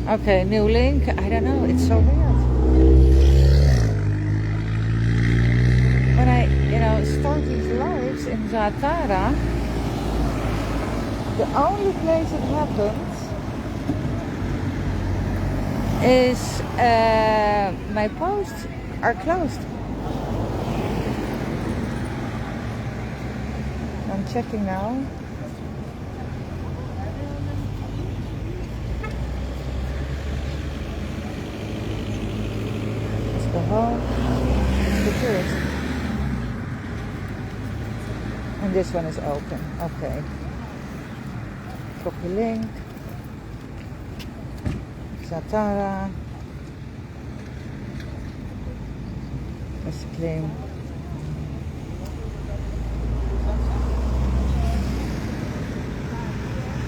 Okay, new link. I don't know. It's so weird. When I start these lives in Zaatara, the only place it happens is my posts are closed. I'm checking now. Let's go home. It's the tourist. And this one is open. Okay. Copy link. Zaatara. Let's claim.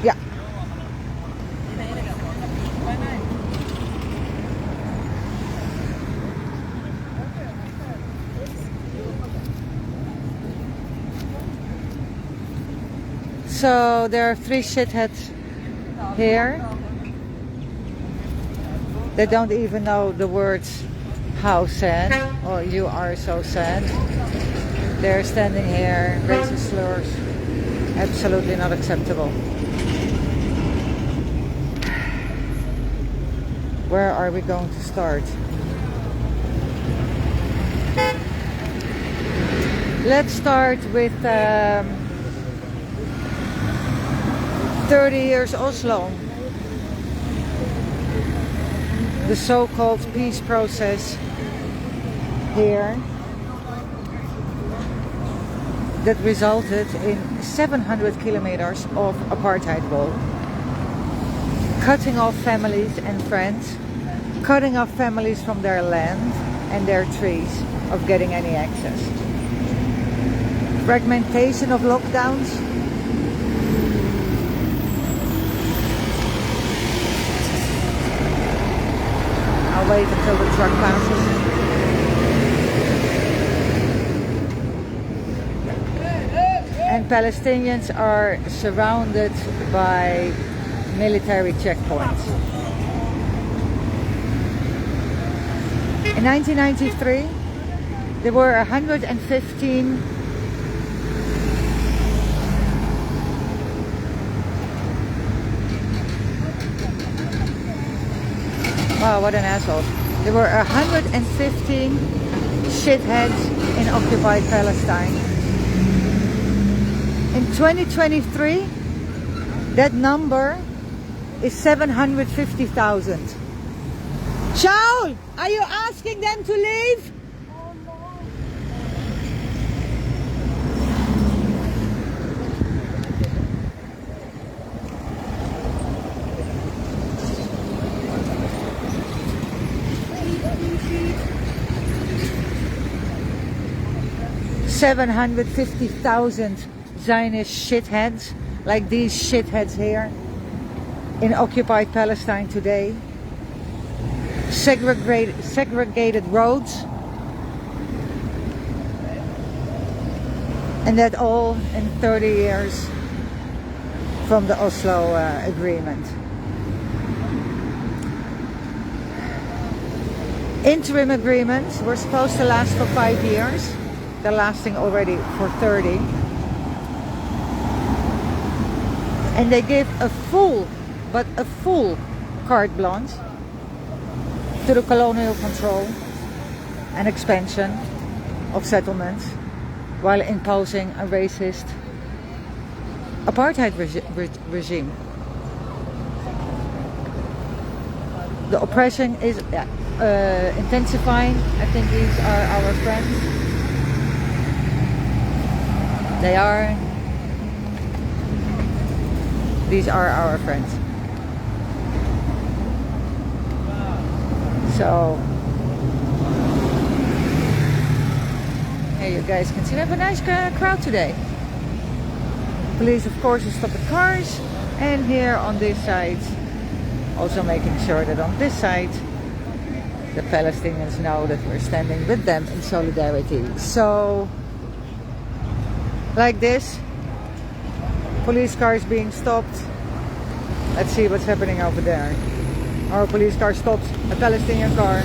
Yeah. So there are 3 shitheads here. They don't even know the words "how sad" or "you are so sad." They're standing here, racist slurs. Absolutely not acceptable. Where are we going to start? Let's start with 30 years Oslo. The so-called peace process here that resulted in 700 kilometers of apartheid wall, cutting off families and friends, cutting off families from their land and their trees of getting any access, fragmentation of lockdowns, I'll wait until the truck passes. And Palestinians are surrounded by military checkpoints. In 1993, there were 115 wow, what an asshole. There were 115 shitheads in occupied Palestine. In 2023, that number is 750,000. Shaul, are you asking them to leave? 750,000 Zionist shitheads, like these shitheads here, in occupied Palestine today. Segregated roads. And that all in 30 years from the Oslo Agreement. Interim agreements were supposed to last for 5 years. They're lasting already for 30. And they give a full carte blanche to the colonial control and expansion of settlements while imposing a racist apartheid regime. The oppression is intensifying. I think these are our friends. They are. These are our friends. So here you guys can see we have a nice crowd today. Police, of course, will stop the cars, and here on this side, also making sure that on this side the Palestinians know that we're standing with them in solidarity. So like this, police cars being stopped. Let's see what's happening over there. Our police car stops a Palestinian car.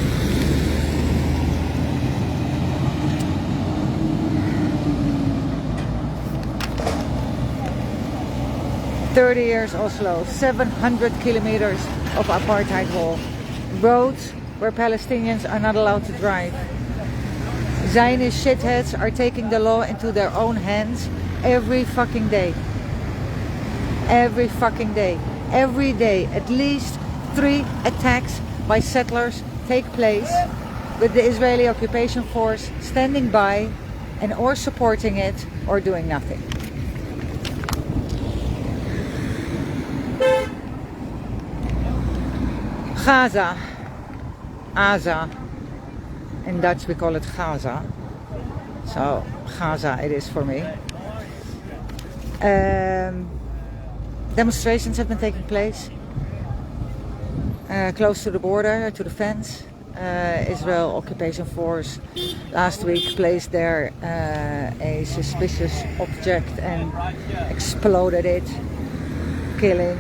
"30 years Oslo, 700 kilometers of apartheid wall, roads where Palestinians are not allowed to drive. Zionist shitheads are taking the law into their own hands every fucking day. Every fucking day. Every day, at least 3 attacks by settlers take place, with the Israeli occupation force standing by and or supporting it or doing nothing." Gaza. Gaza. In Dutch we call it Gaza. So Gaza it is for me. Demonstrations have been taking place close to the border, to the fence. Israel occupation force last week placed there a suspicious object and exploded it, killing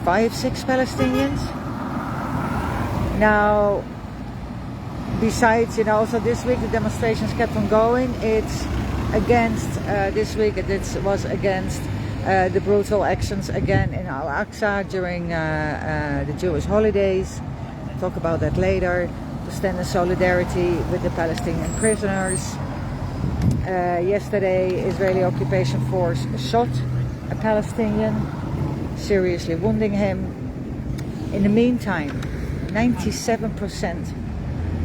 5-6 Palestinians. Now, besides, also this week the demonstrations kept on going. It's against, this week it was against the brutal actions again in Al-Aqsa during the Jewish holidays. Talk about that later. To stand in solidarity with the Palestinian prisoners. Yesterday, Israeli occupation force shot a Palestinian, seriously wounding him. In the meantime, 97%,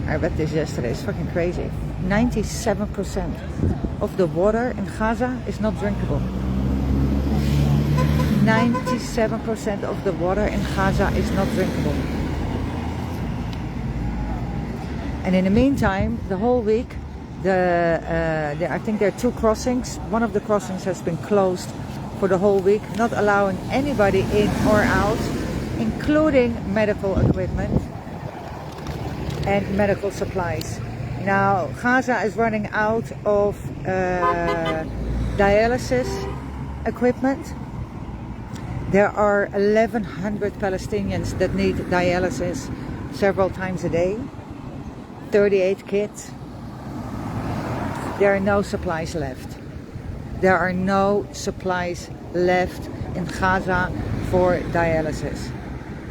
I read this yesterday, it's fucking crazy, 97% of the water in Gaza is not drinkable. 97% of the water in Gaza is not drinkable. And in the meantime, the whole week, I think there are 2 crossings. One of the crossings has been closed for the whole week, not allowing anybody in or out, including medical equipment and medical supplies. Now, Gaza is running out of dialysis equipment. There are 1,100 Palestinians that need dialysis several times a day. 38 kids. There are no supplies left. There are no supplies left in Gaza for dialysis.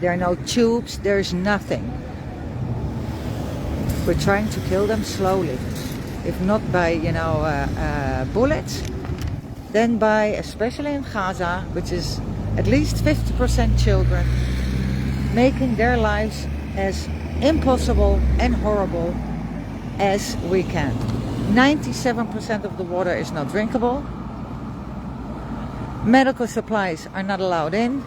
There are no tubes, there's nothing. We're trying to kill them slowly. If not by, bullets, then by, especially in Gaza, which is at least 50% children, making their lives as impossible and horrible as we can. 97% of the water is not drinkable. Medical supplies are not allowed in.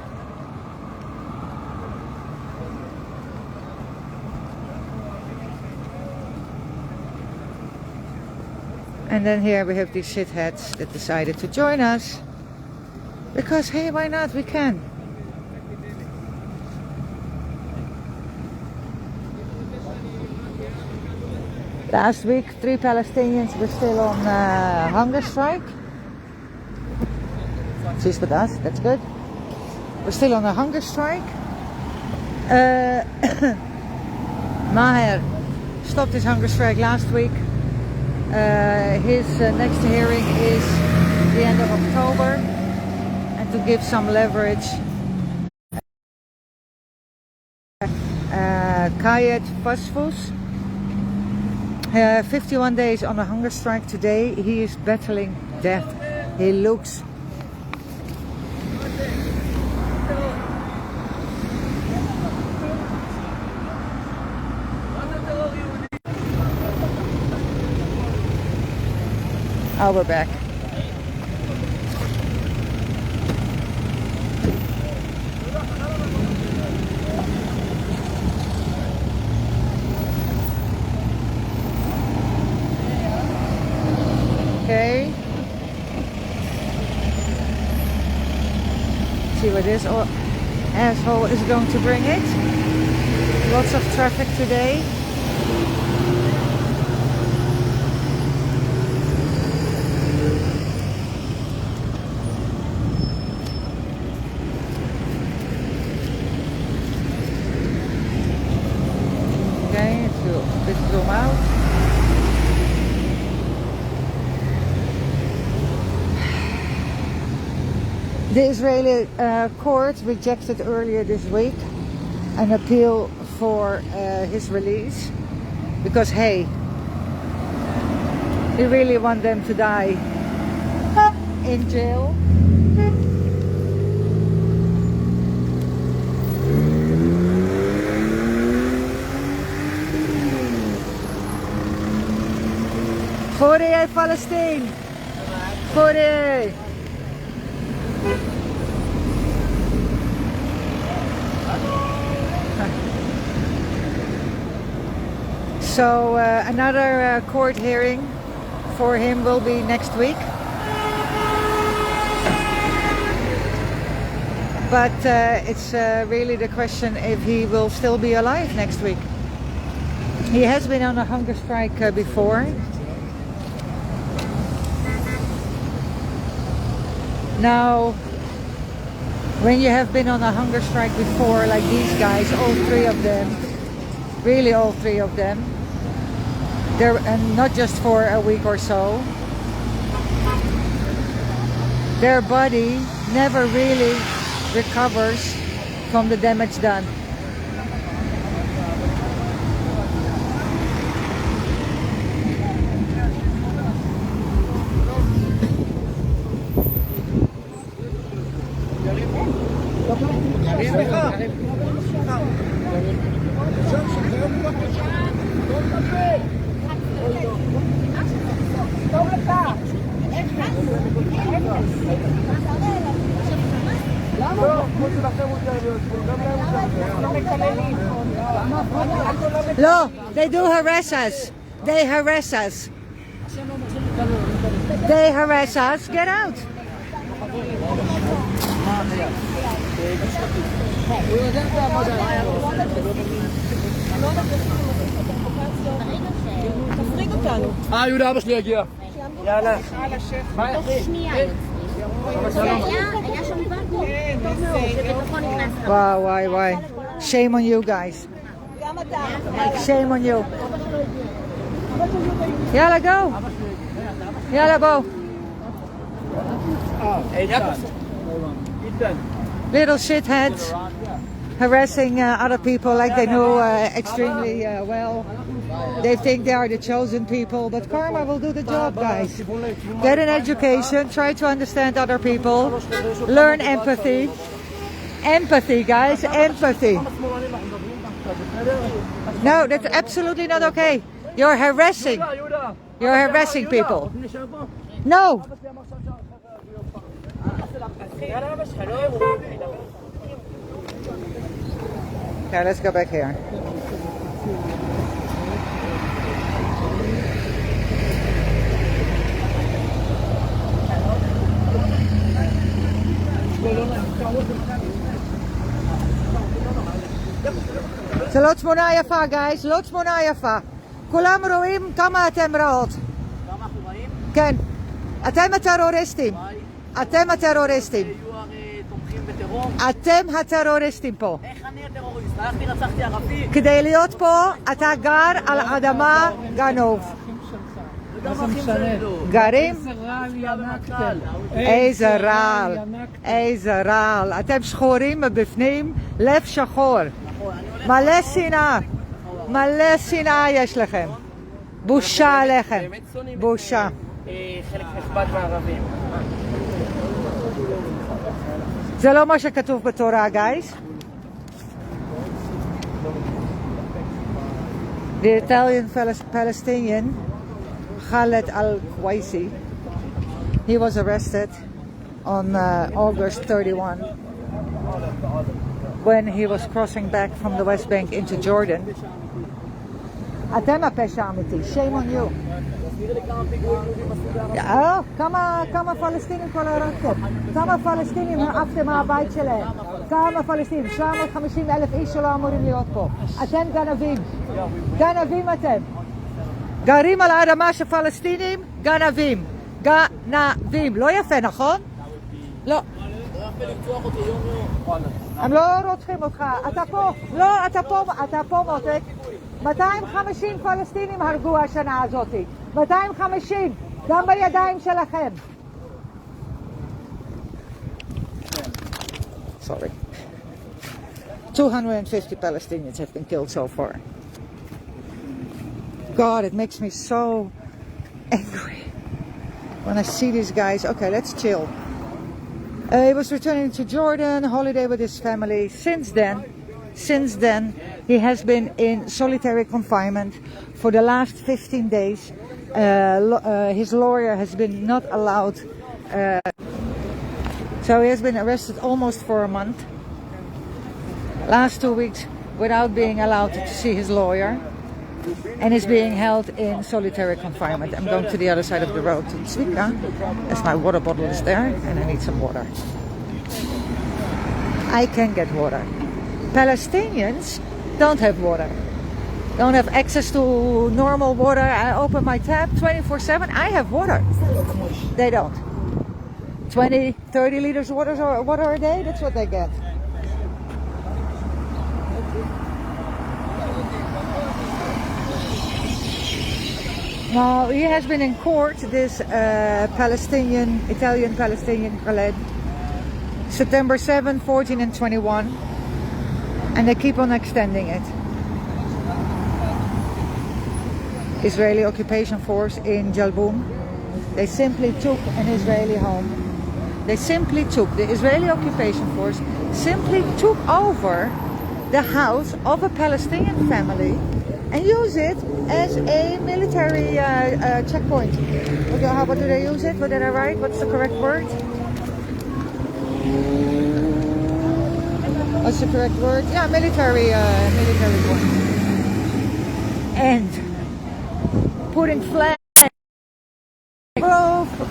And then here we have these shitheads that decided to join us. Because, hey, why not? We can. Last week, 3 Palestinians were still on hunger strike. She's with us, that's good. We're still on a hunger strike. Maher stopped his hunger strike last week. His next hearing is the end of October. And to give some leverage, Kayet Fasfus, 51 days on a hunger strike today. He is battling death. He looks we're back. Okay. See where this asshole is going to bring it. Lots of traffic today. zoom out. The Israeli court rejected earlier this week an appeal for his release because, hey, they really want them to die in jail. Goeie Palestine! Goeie! So another court hearing for him will be next week. But it's really the question if he will still be alive next week. He has been on a hunger strike before. Now, when you have been on a hunger strike before, like these guys, all three of them, really all three of them, and not just for a week or so, their body never really recovers from the damage done. No, they do harass us. They harass us. They harass us. Get out. יהודה, אבא שלי יגיע. יאללה. תוך שנייה היה שם ואקום, טוב מאוד, שבתוכו נכנס. Wow, why? Shame on you guys. Shame on you. Yalla, go. Yalla, Bo. Little shitheads harassing other people like they know extremely well. They think they are the chosen people, but karma will do the job, guys. Get an education, try to understand other people, learn empathy. Empathy, guys, empathy. No, that's absolutely not okay. You're harassing. You're harassing people. No. Okay, let's go back here. זה לא תמונה יפה, guys, לא תמונה יפה. כולם רואים כמה אתם רעות. כמה אנחנו רואים? כן. אתם הטרוריסטים. אתם הטרוריסטים. יהיו הרי תומכים בטרור. אתם הטרוריסטים פה. איך אני הטרוריסט? הלכתי רצחתי ערבי. כדי להיות פה, אתה גר על אדמה גנוב. גרים? איזה רעל. איזה רעל. אתם שחורים מבפנים, לב שחור. מלא שנאה. מלא שנאה יש לכם. בושה עליכם. בושה. חלק נכבד מהערבים. זה לא מה שכתוב בתורה, guys. The Italian Palestinian Khaled al-Qaisi, he was arrested on August 31 when he was crossing back from the West Bank into Jordan. אתם הפשע האמיתי, shame on you. כמה פלסטינים כל הרגתם? כמה פלסטינים העפתם מהבית שלהם? כמה פלסטינים? 750,000 איש שלא אמורים להיות פה. אתם גנבים. גנבים אתם. גרים על האדמה של פלסטינים, גנבים. גנבים. לא יפה, נכון? לא. הם לא רוצחים אותך. אתה פה. לא, אתה פה מותק. 250 פלסטינים הרגו השנה הזאת. 250, גם בידיים שלכם. Sorry. 250 Palestinians have been killed so far. God, it makes me so angry when I see these guys. Okay, let's chill. He was returning to Jordan, holiday with his family. Since then, he has been in solitary confinement for the last 15 days. His lawyer has been not allowed. So he has been arrested almost for a month. Last 2 weeks without being allowed to see his lawyer. And is being held in solitary confinement. I'm going to the other side of the road to Zwika, as my water bottle is there, and I need some water. I can get water. Palestinians don't have water. Don't have access to normal water. I open my tap 24/7. I have water. They don't. 20, 30 liters of water a day, that's what they get. Now, he has been in court, this Italian Palestinian Khaled, September 7, 14 and 21, and they keep on extending it. Israeli occupation force in Jalboum, they simply took an Israeli home. The Israeli occupation force simply took over the house of a Palestinian family and use it as a military checkpoint. What do they use it? What did I write? What's the correct word? What's the correct word? Yeah, military point. And putting flags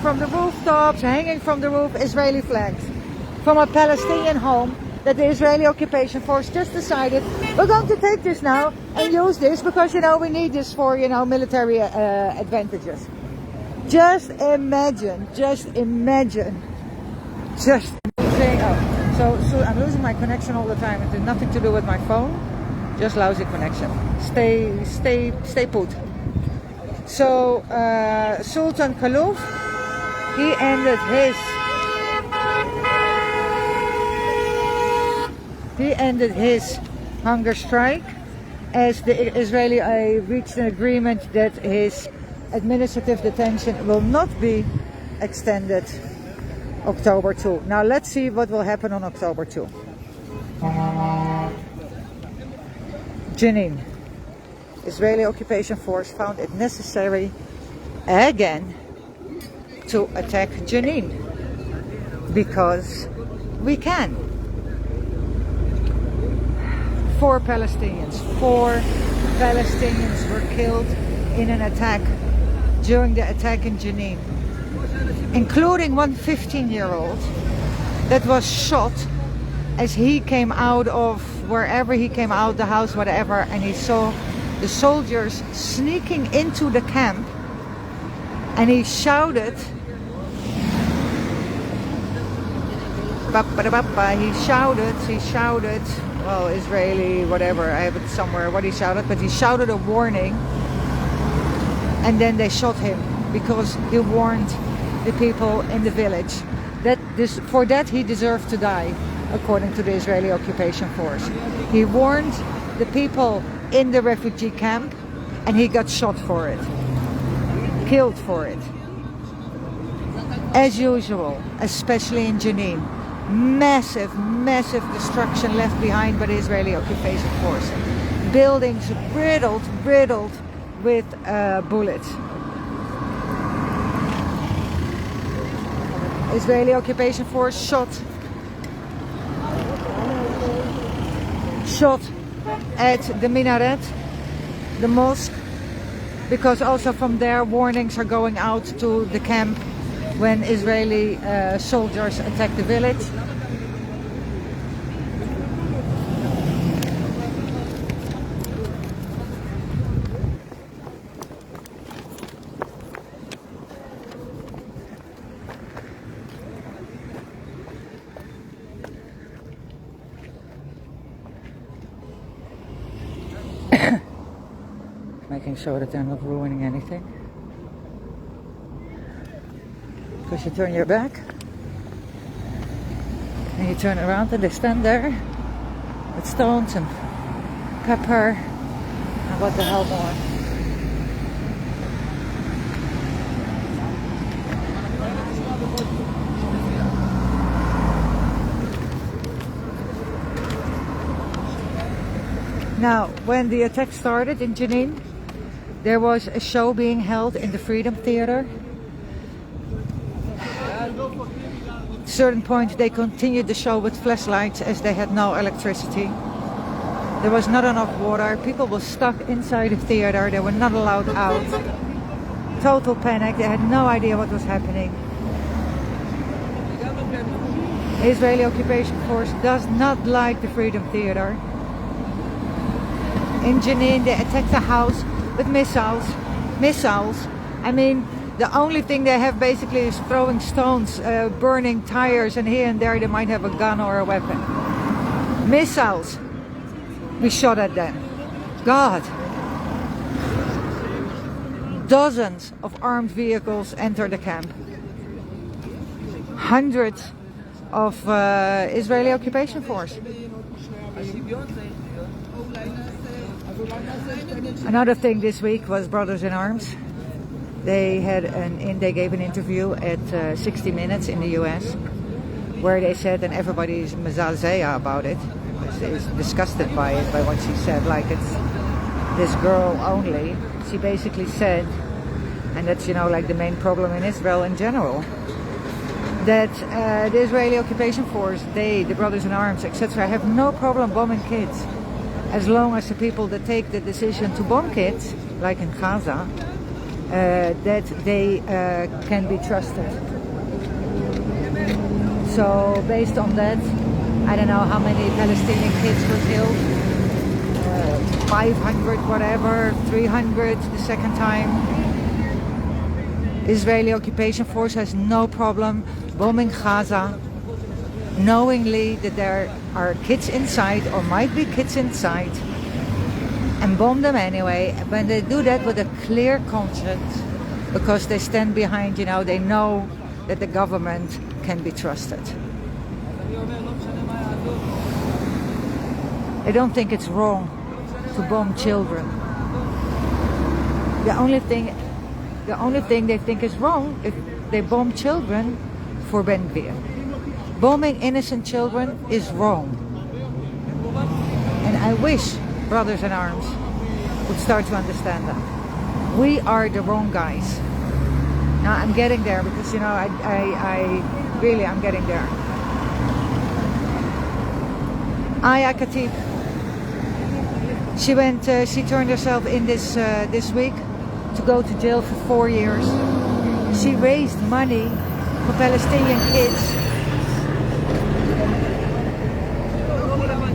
from the rooftops, hanging from the roof, Israeli flags from a Palestinian home that the Israeli occupation force just decided, we're going to take this now and use this because, we need this for, military advantages. Just imagine. So I'm losing my connection all the time. It has nothing to do with my phone, just lousy connection. Stay put. So Sultan Khaluf, he ended his hunger strike as the Israeli reached an agreement that his administrative detention will not be extended October 2. Now let's see what will happen on October 2. Jenin. Israeli occupation force found it necessary again to attack Jenin because we can. 4 Palestinians were killed in an attack during the attack in Jenin, including one 15-year-old that was shot as he came out of wherever he came out, the house, whatever, and he saw the soldiers sneaking into the camp, and he shouted, well, Israeli, whatever, I have it somewhere what he shouted, but he shouted a warning, and then they shot him because he warned the people in the village that for that he deserved to die, according to the Israeli occupation force. He warned the people in the refugee camp, and he got shot for it, killed for it. As usual, especially in Jenin, massive destruction left behind by the Israeli occupation force. Buildings riddled with bullets. Israeli occupation force shot at the minaret, the mosque, because also from there warnings are going out to the camp when Israeli soldiers attack the village. making sure that they're not ruining anything. Because you turn your back and you turn around and they stand there with stones and pepper and what the hell more. Now, when the attack started in Jenin, there was a show being held in the Freedom Theater. At a certain point, they continued the show with flashlights as they had no electricity. There was not enough water. People were stuck inside the theater. They were not allowed out. Total panic. They had no idea what was happening. The Israeli occupation force does not like the Freedom Theater. In Jenin, they attacked a house with missiles. I mean, the only thing they have basically is throwing stones, burning tires, and here and there they might have a gun or a weapon. Missiles. We shot at them. God. Dozens of armed vehicles entered the camp. Hundreds of Israeli occupation force. Another thing this week was Brothers in Arms. They gave an interview at 60 Minutes in the US, where they said, and everybody is mezazea about it, is disgusted by it, by what she said, like it's this girl only. She basically said, and that's, you know, like the main problem in Israel in general, that the Israeli occupation force, the Brothers in Arms, etc., have no problem bombing kids, as long as the people that take the decision to bomb kids, like in Gaza, that they can be trusted. So based on that, I don't know how many Palestinian kids were killed, 500 whatever, 300 the second time. Israeli occupation force has no problem bombing Gaza, knowingly that there are kids inside or might be kids inside, and bomb them anyway. When they do that with a clear conscience, because they stand behind, you know, they know that the government can be trusted. I don't think it's wrong to bomb children. The only thing they think is wrong if they bomb children for Ben Gvir. Bombing innocent children is wrong. And I wish Brothers in Arms would start to understand that. We are the wrong guys. Now I'm getting there because, you know, I'm getting there. Aya Khatib. She turned herself in this week to go to jail for 4 years. She raised money for Palestinian kids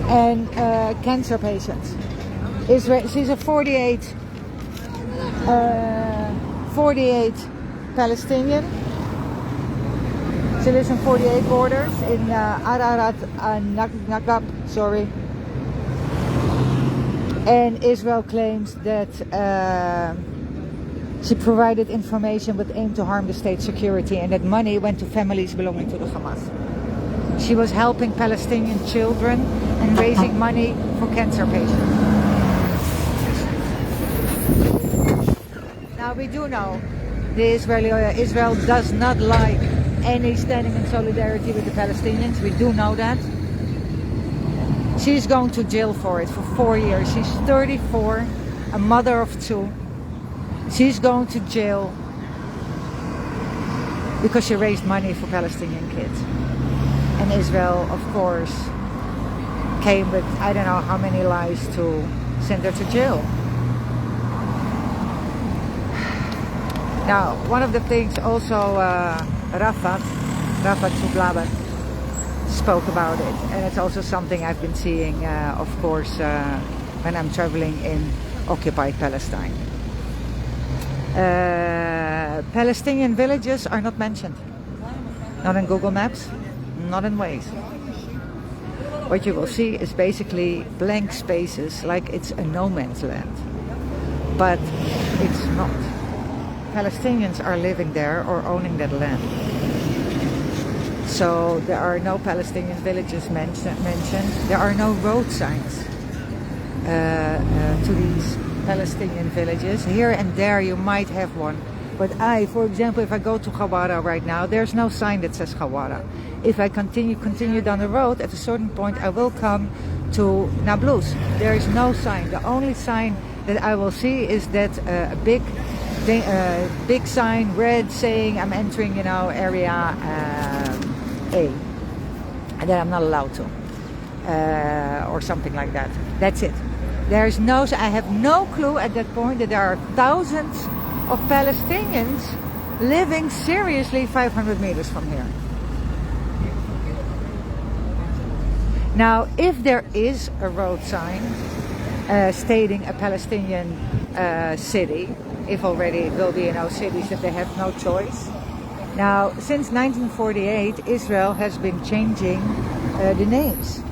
and cancer patients. She's a 48 Palestinian. She lives in 48 borders in Ararat Naqab, sorry. And Israel claims that she provided information with aim to harm the state security, and that money went to families belonging to the Hamas. She was helping Palestinian children and raising money for cancer patients. Now we do know Israel does not like any standing in solidarity with the Palestinians. We do know that. She's going to jail for it for 4 years. She's 34, a mother of 2. She's going to jail because she raised money for Palestinian kids. And Israel, of course, came with I don't know how many lies to send her to jail. Now, one of the things also Rafat Sublaban spoke about it, and it's also something I've been seeing, of course, when I'm traveling in occupied Palestine. Palestinian villages are not mentioned. Not in Google Maps, not in Waze. What you will see is basically blank spaces, like it's a no man's land. but it's not. Palestinians are living there or owning that land. So there are no Palestinian villages mentioned. There are no road signs to these Palestinian villages. Here and there you might have one. But for example, if I go to Hawara right now, there's no sign that says Hawara. If I continue down the road, at a certain point I will come to Nablus. There is no sign. The only sign that I will see is that a big sign, red, saying I'm entering, area A, and then I'm not allowed to, or something like that. That's it. There's no. I have no clue at that point that there are thousands of Palestinians living seriously 500 meters from here. Now, if there is a road sign stating a Palestinian city, if already it will be in our cities that they have no choice. Now, since 1948, Israel has been changing the names,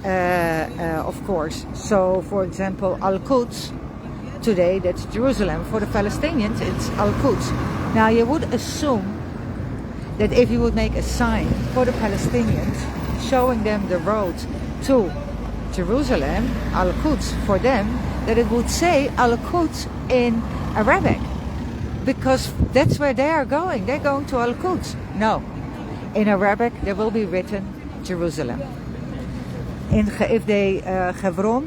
of course. So, for example, Al-Quds, today that's Jerusalem. For the Palestinians, it's Al-Quds. Now, you would assume that if you would make a sign for the Palestinians showing them the road to Jerusalem, Al-Quds, for them, that it would say Al-Quds in Arabic, because that's where they are going. They're going to Al-Quds. No, in Arabic there will be written Jerusalem. If they Hebron,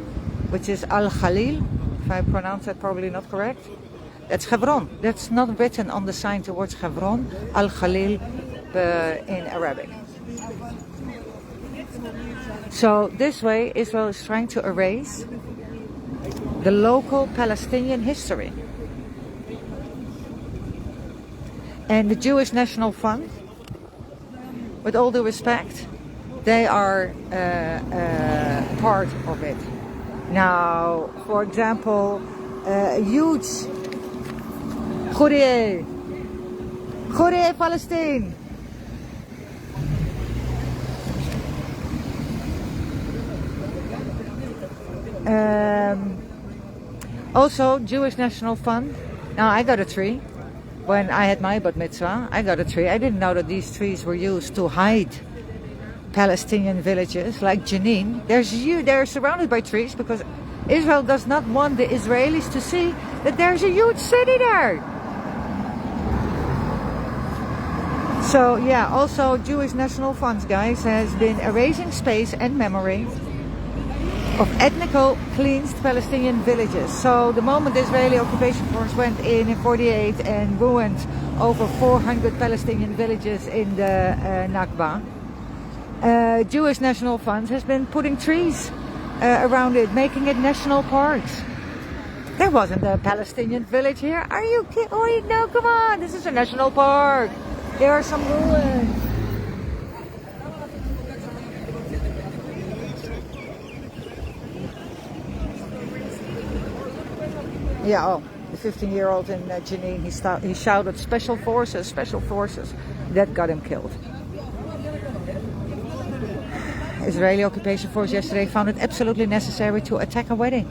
which is Al-Khalil, if I pronounce that probably not correct, that's Hebron. That's not written on the sign towards Hebron, Al-Khalil in Arabic. So this way Israel is trying to erase the local Palestinian history. And the Jewish National Fund, with all due respect, they are part of it. Now, for example, a huge Goeie Palestine. Also, Jewish National Fund. Now, I got a tree. When I had my bat mitzvah, I got a tree. I didn't know that these trees were used to hide Palestinian villages like Jenin. They're surrounded by trees because Israel does not want the Israelis to see that there's a huge city there. So yeah, also Jewish National Funds, guys, has been erasing space and memory of ethnical cleansed Palestinian villages. So the moment the Israeli occupation force went in 48 and ruined over 400 Palestinian villages in the Nakba, Jewish National Funds has been putting trees around it, making it national parks. There wasn't a Palestinian village here. Are you kidding? Oh no, come on, this is a national park. There are some ruins. Yeah, oh, the 15-year-old in Jenin, he shouted special forces, special forces. That got him killed. Israeli occupation force yesterday found it absolutely necessary to attack a wedding.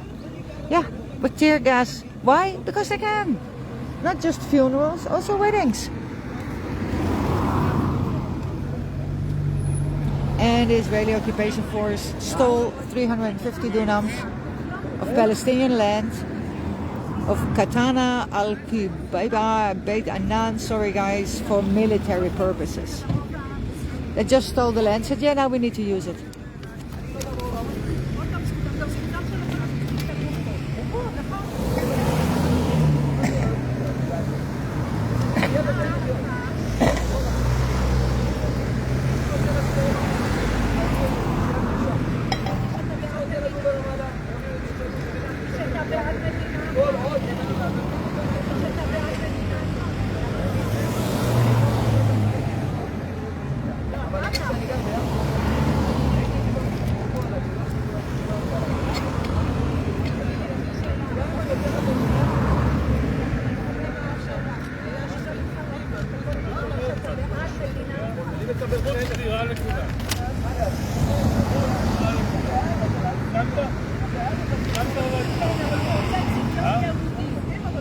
Yeah, with tear gas. Why? Because they can. Not just funerals, also weddings. And the Israeli occupation force stole 350 dunams of Palestinian land of Katana al-Kibaiba Beit Anan, sorry guys, for military purposes. They just stole the land, said yeah, now we need to use it.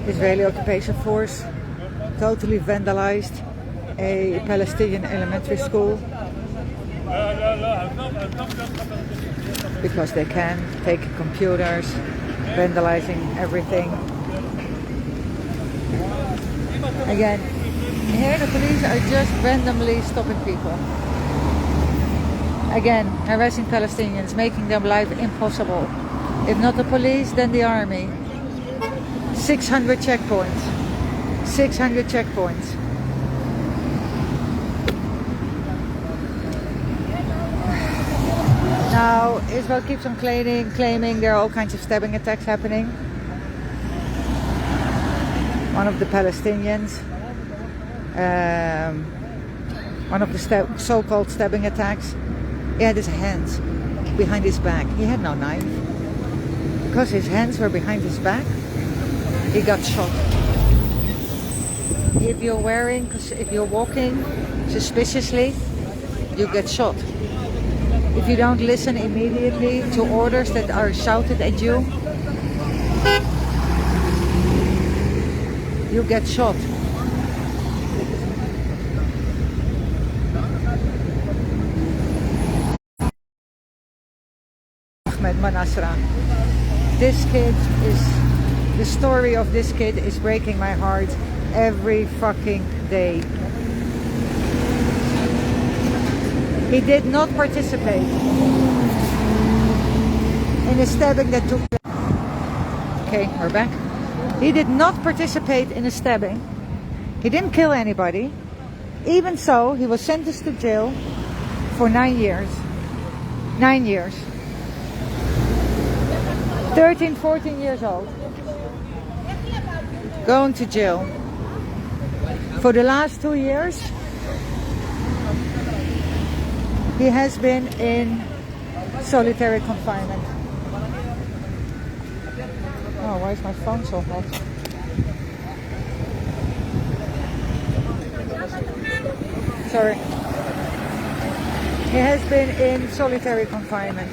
Israeli occupation force totally vandalized a Palestinian elementary school because they can, take computers, vandalizing everything. Again, here the police are just randomly stopping people. Again, harassing Palestinians, making their life impossible. If not the police, then the army. 600 checkpoints. 600 checkpoints. Now, Israel keeps on claiming there are all kinds of stabbing attacks happening. One of the Palestinians, one of the so-called stabbing attacks, he had his hands behind his back. He had no knife. Because his hands were behind his back, he got shot. If you're walking suspiciously, you get shot. If you don't listen immediately to orders that are shouted at you, you get shot. Manasra. This kid the story of this kid is breaking my heart every fucking day. He did not participate in a stabbing that took place. Okay, we're back. He did not participate in a stabbing. He didn't kill anybody. Even so, he was sentenced to jail for 9 years. 9 years. 13, 14 years old. Going to jail. For the last 2 years, he has been in solitary confinement. Oh, why is my phone so hot? Sorry. He has been in solitary confinement.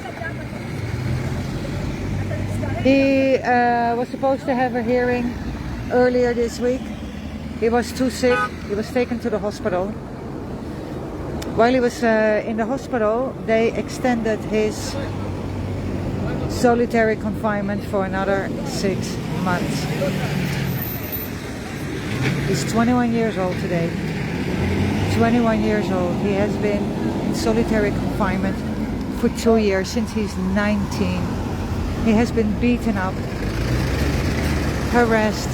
He was supposed to have a hearing earlier this week. He was too sick. He was taken to the hospital. While he was in the hospital, they extended his solitary confinement for another 6 months. He's 21 years old today. 21 years old. He has been in solitary confinement for 2 years, since he's 19. He has been beaten up, harassed.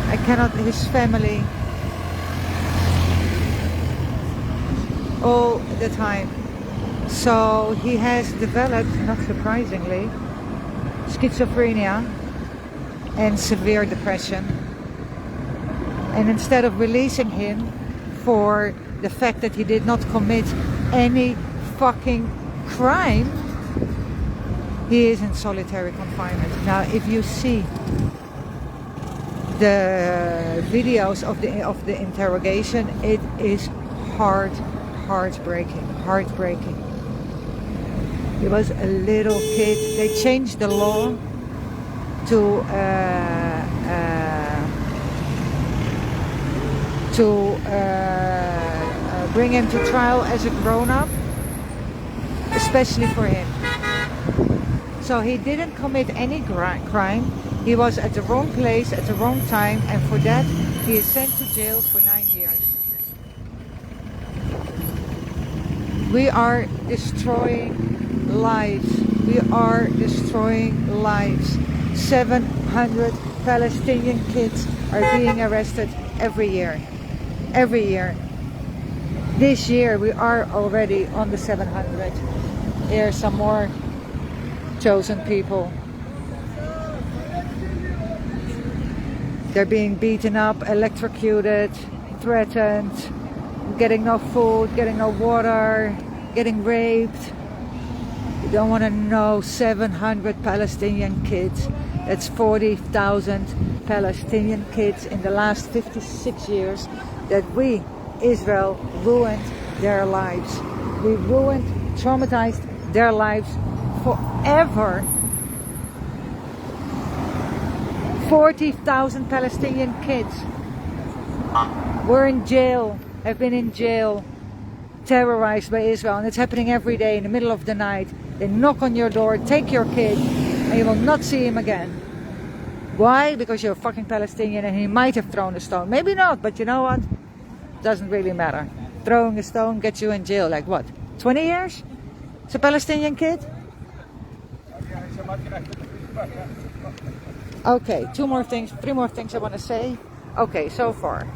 I cannot, his family, all the time. So he has developed, not surprisingly, schizophrenia and severe depression. And instead of releasing him for the fact that he did not commit any fucking crime, he is in solitary confinement. Now, if you see the videos of the interrogation, it is heartbreaking. He was a little kid. They changed the law to bring him to trial as a grown-up, especially for him. So he didn't commit any crime. He was at the wrong place at the wrong time, and for that he is sent to jail for 9 years. We are destroying lives. We are destroying lives. 700 Palestinian kids are being arrested every year. Every year. This year we are already on the 700. Here are some more chosen people. They're being beaten up, electrocuted, threatened, getting no food, getting no water, getting raped. You don't want to know 700 Palestinian kids. That's 40,000 Palestinian kids in the last 56 years that we, Israel, ruined their lives. We ruined, traumatized their lives forever. 40,000 Palestinian kids were in jail, have been in jail, terrorized by Israel, and it's happening every day in the middle of the night. They knock on your door, take your kid, and you will not see him again. Why? Because you're a fucking Palestinian and he might have thrown a stone. Maybe not, but you know what? Doesn't really matter. Throwing a stone gets you in jail, like what? 20 years? It's a Palestinian kid? Okay, three more things I want to say. Okay, so far.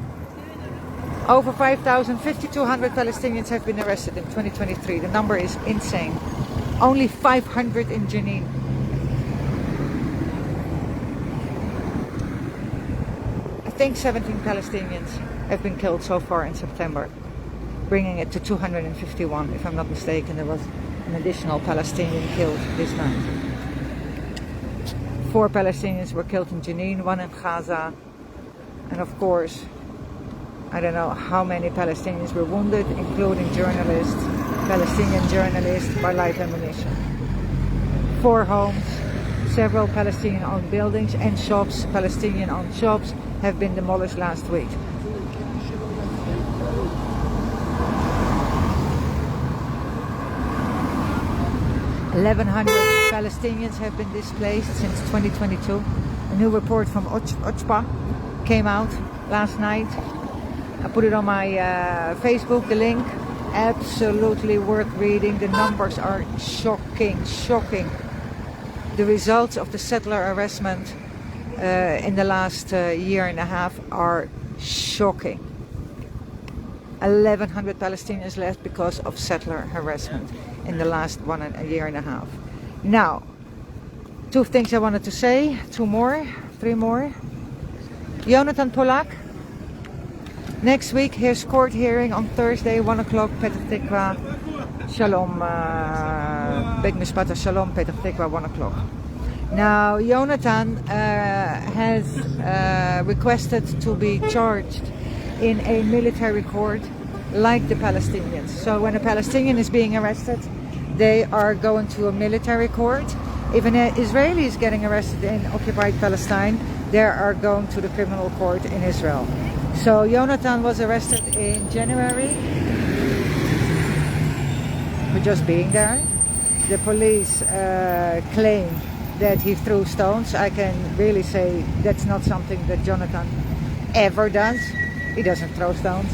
Over 5,000, 5,200 Palestinians have been arrested in 2023. The number is insane. Only 500 in Jenin. I think 17 Palestinians have been killed so far in September, bringing it to 251. If I'm not mistaken, there was an additional Palestinian killed this night. 4 Palestinians were killed in Jenin, 1 in Gaza, and of course, I don't know how many Palestinians were wounded, including journalists, Palestinian journalists, by live ammunition. 4 homes, several Palestinian-owned buildings and shops, Palestinian-owned shops, have been demolished last week. (1,100) Palestinians have been displaced since 2022. A new report from OCHPA came out last night. I put it on my Facebook, the link. Absolutely worth reading. The numbers are shocking. The results of the settler harassment in the last year and a half are shocking. 1,100 Palestinians left because of settler harassment in the last year and a half. Now, 2 things I wanted to say, 3 more. Jonathan Polak. Next week, his court hearing on Thursday, 1 o'clock, Petah Tikva, Shalom, Beit Mishpat Shalom, Petah Tikva, 1 o'clock. Now, Jonathan has requested to be charged in a military court like the Palestinians. So when a Palestinian is being arrested, they are going to a military court. If an Israeli is getting arrested in occupied Palestine, they are going to the criminal court in Israel. So Jonathan was arrested in January for just being there. The police claim that he threw stones. I can really say that's not something that Jonathan ever does. He doesn't throw stones.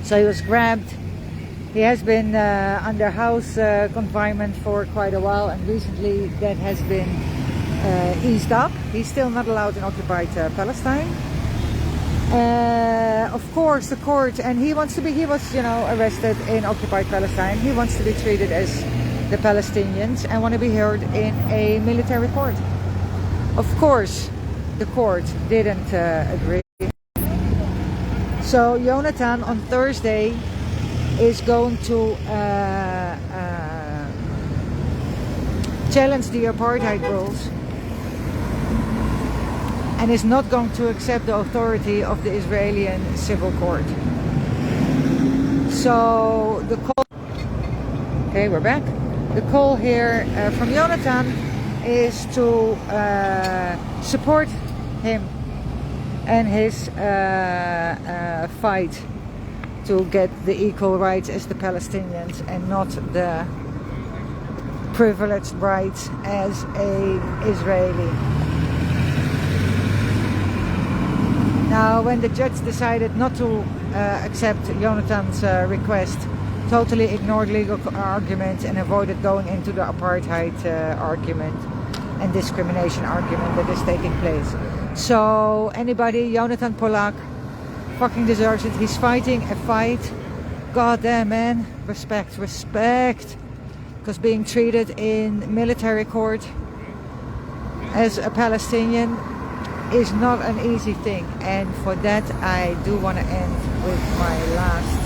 So he was grabbed. He has been under house confinement for quite a while, and recently that has been eased up. He's still not allowed in occupied Palestine. Of course, the court, and he was, arrested in occupied Palestine. He wants to be treated as the Palestinians and want to be heard in a military court. Of course, the court didn't agree. So Jonathan on Thursday is going to challenge the apartheid rules and is not going to accept the authority of the Israeli civil court. So the call, okay, we're back. The call here from Jonathan is to support him and his fight to get the equal rights as the Palestinians and not the privileged rights as an Israeli. Now, when the judge decided not to accept Jonathan's request, totally ignored legal arguments and avoided going into the apartheid argument and discrimination argument that is taking place. So anybody, Jonathan Polak, fucking deserves it. He's fighting a fight. God damn, man. Respect. Because being treated in military court as a Palestinian is not an easy thing. And for that, I do want to end with my last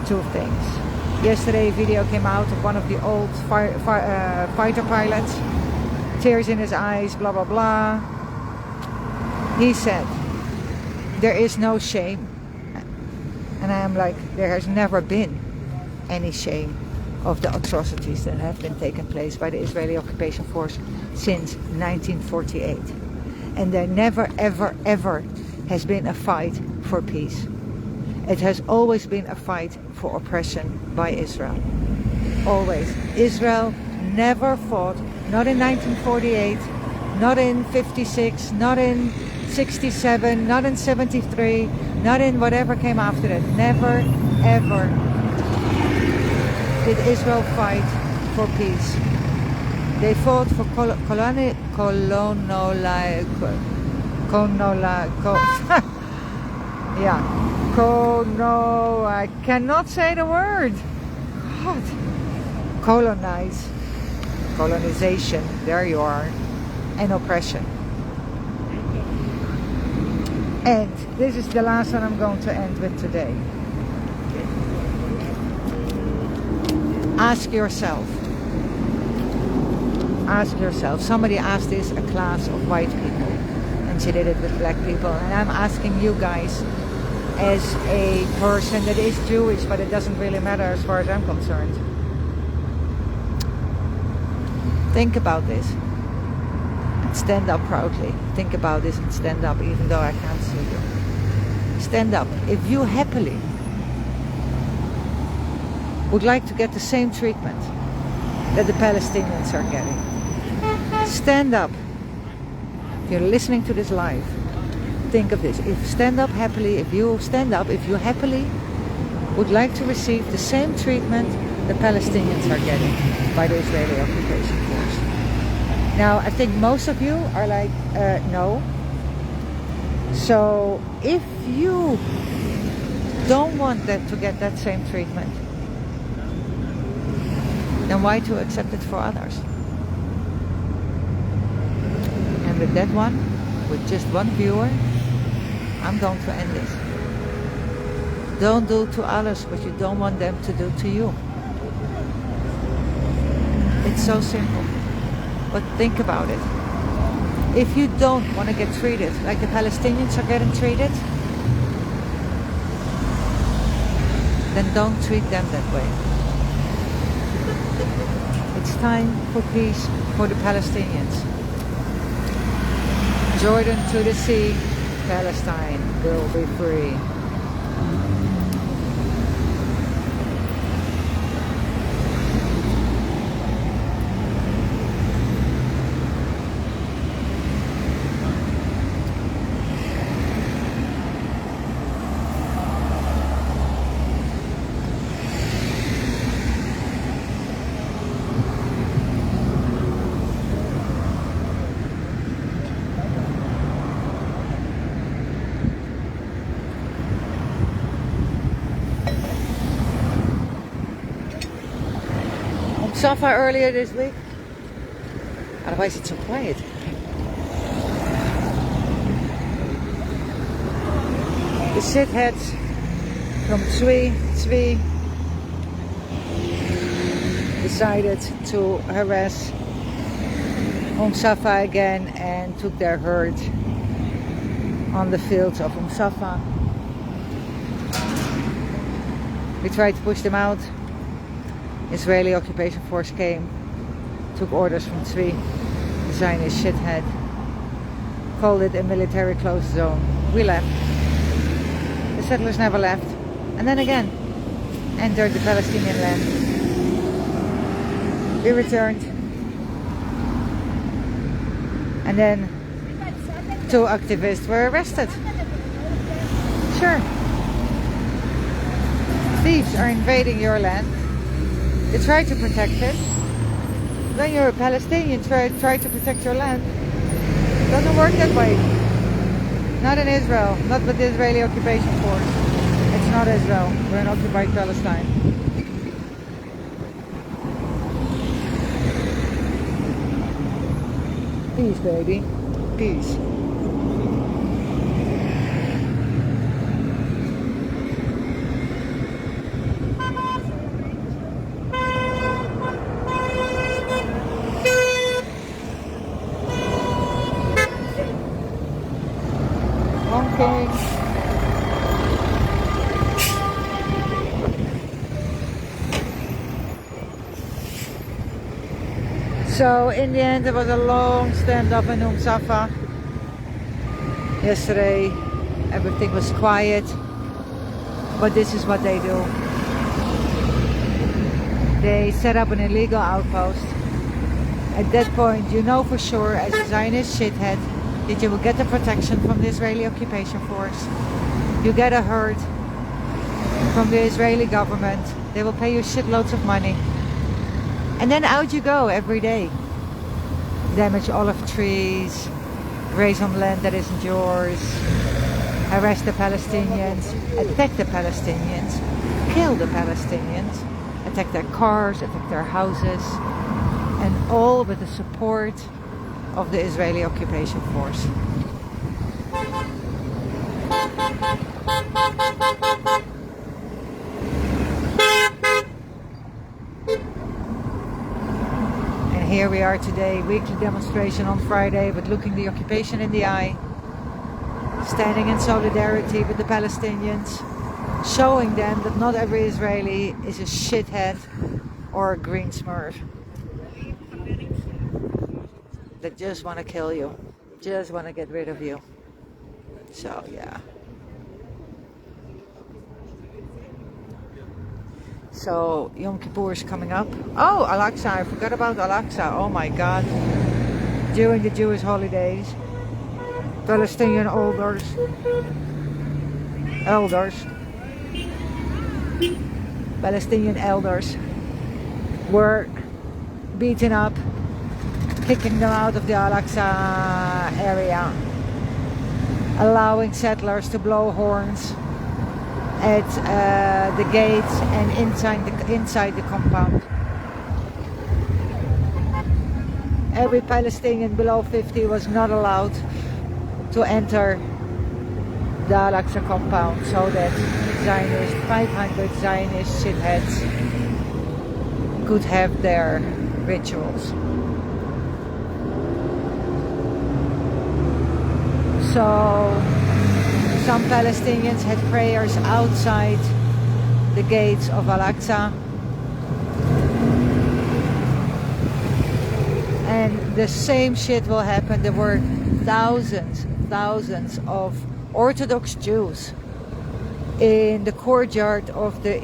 2 things. Yesterday, a video came out of one of the old fighter pilots. Tears in his eyes, blah, blah, blah. He said, there is no shame. And I am like, there has never been any shame of the atrocities that have been taken place by the Israeli occupation force since 1948. And there never, ever, ever has been a fight for peace. It has always been a fight for oppression by Israel. Always. Israel never fought, not in 1948, not in 56, not in 67, not in 73, not in whatever came after that. Never, ever did Israel fight for peace. They fought for I cannot say the word. God. Colonization, there you are, and oppression. And this is the last one I'm going to end with today. Ask yourself, somebody asked this a class of white people, and she did it with black people, and I'm asking you guys, as a person that is Jewish, but it doesn't really matter as far as I'm concerned. Think about this. Stand up proudly. Think about this and stand up, even though I can't see you. Stand up. If you happily would like to get the same treatment that the Palestinians are getting, stand up. If you're listening to this live, think of this. If you stand up, if you happily would like to receive the same treatment the Palestinians are getting by the Israeli occupation force. Now, I think most of you are like, no. So, if you don't want to get that same treatment, then why to accept it for others? And with that one, with just one viewer, I'm going to end this. Don't do to others what you don't want them to do to you. It's so simple. But think about it. If you don't want to get treated like the Palestinians are getting treated, then don't treat them that way. It's time for peace for the Palestinians. Jordan to the sea, Palestine will be free. Safa earlier this week. Otherwise it's so quiet. The shitheads from Tzvi decided to harass Safa again and took their herd on the fields of Safa. We tried to push them out. Israeli occupation force came, took orders from Tzvi, the Zionist shithead, called it a military closed zone. We left. The settlers never left. And then again, entered the Palestinian land. We returned. And then 2 activists were arrested. Sure. Thieves are invading your land. You try to protect it. When you're a Palestinian, try to protect your land. It doesn't work that way. Not in Israel. Not with the Israeli occupation force. It's not Israel. We're in occupied Palestine. Peace, baby. Peace. So in the end, there was a long standoff in Safa. Yesterday, everything was quiet, but this is what they do. They set up an illegal outpost. At that point, you know for sure, as a Zionist shithead, that you will get the protection from the Israeli occupation force. You get a herd from the Israeli government. They will pay you shitloads of money. And then out you go every day. Damage olive trees, graze on land that isn't yours, harass the Palestinians, attack the Palestinians, kill the Palestinians, attack their cars, attack their houses, and all with the support of the Israeli occupation force. And here we are today, weekly demonstration on Friday, but looking the occupation in the eye, standing in solidarity with the Palestinians, showing them that not every Israeli is a shithead or a green smurf that just want to kill you, just want to get rid of you. So yeah. So Yom Kippur is coming up. Oh, Al-Aqsa, I forgot about Al-Aqsa. Oh my God. During the Jewish holidays, Palestinian elders Palestinian elders were beaten up, kicking them out of the Al-Aqsa area, allowing settlers to blow horns at the gates and inside the compound. Every Palestinian below 50 was not allowed to enter the Al-Aqsa compound, so that 500 Zionist shitheads could have their rituals. So some Palestinians had prayers outside the gates of Al-Aqsa, and the same shit will happen. There were thousands of Orthodox Jews in the courtyard of the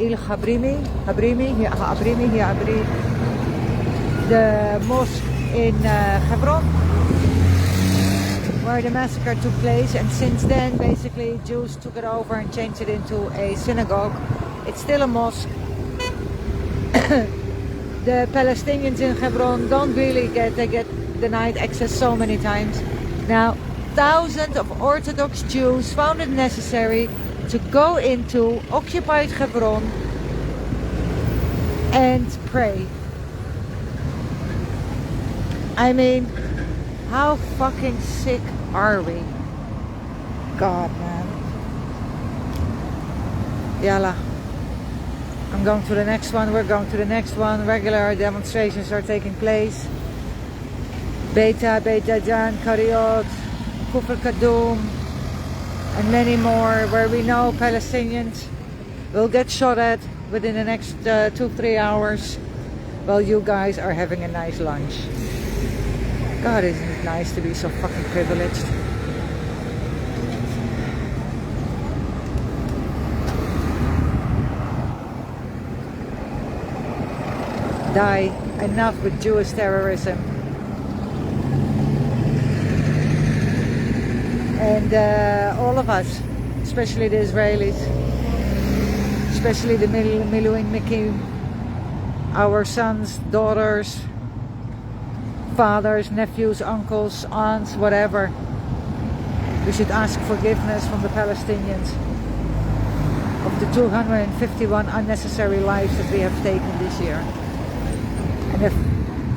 the mosque in Hebron, where the massacre took place. And since then, basically, Jews took it over and changed it into a synagogue. It's still a mosque. The Palestinians in Hebron don't really get denied access so many times. Now, thousands of Orthodox Jews found it necessary to go into occupied Hebron and pray. I mean, how fucking sick are we? God, man. Yalla. I'm going to the next one. We're going to the next one. Regular demonstrations are taking place. Beit Jan, Kariot, Kufr Kadum, and many more, where we know Palestinians will get shot at within the next 2-3 hours while you guys are having a nice lunch. God, isn't it nice to be so fucking privileged? Die. Enough with Jewish terrorism. And all of us, especially the Israelis, especially the Miluim, our sons, daughters, fathers, nephews, uncles, aunts, whatever, we should ask forgiveness from the Palestinians of the 251 unnecessary lives that we have taken this year, and of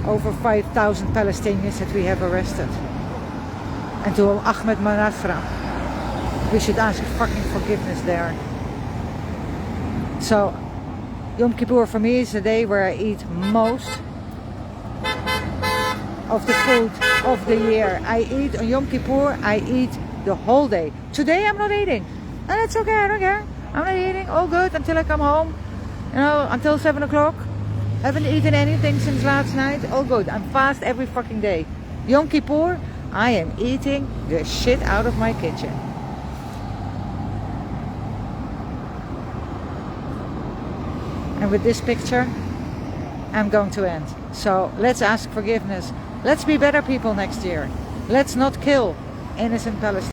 over 5,000 Palestinians that we have arrested. And to Ahmed Manasra, we should ask fucking forgiveness there. So Yom Kippur for me is a day where I eat most of the food of the year. I eat on Yom Kippur, I eat the whole day. Today I'm not eating, and that's okay, I don't care. I'm not eating, all good, until I come home, you know, until 7 o'clock. Haven't eaten anything since last night. All good. I'm fast every fucking day. Yom Kippur, I am eating the shit out of my kitchen. And with this picture, I'm going to end. So let's ask forgiveness. Let's be better people next year. Let's not kill innocent Palestinians.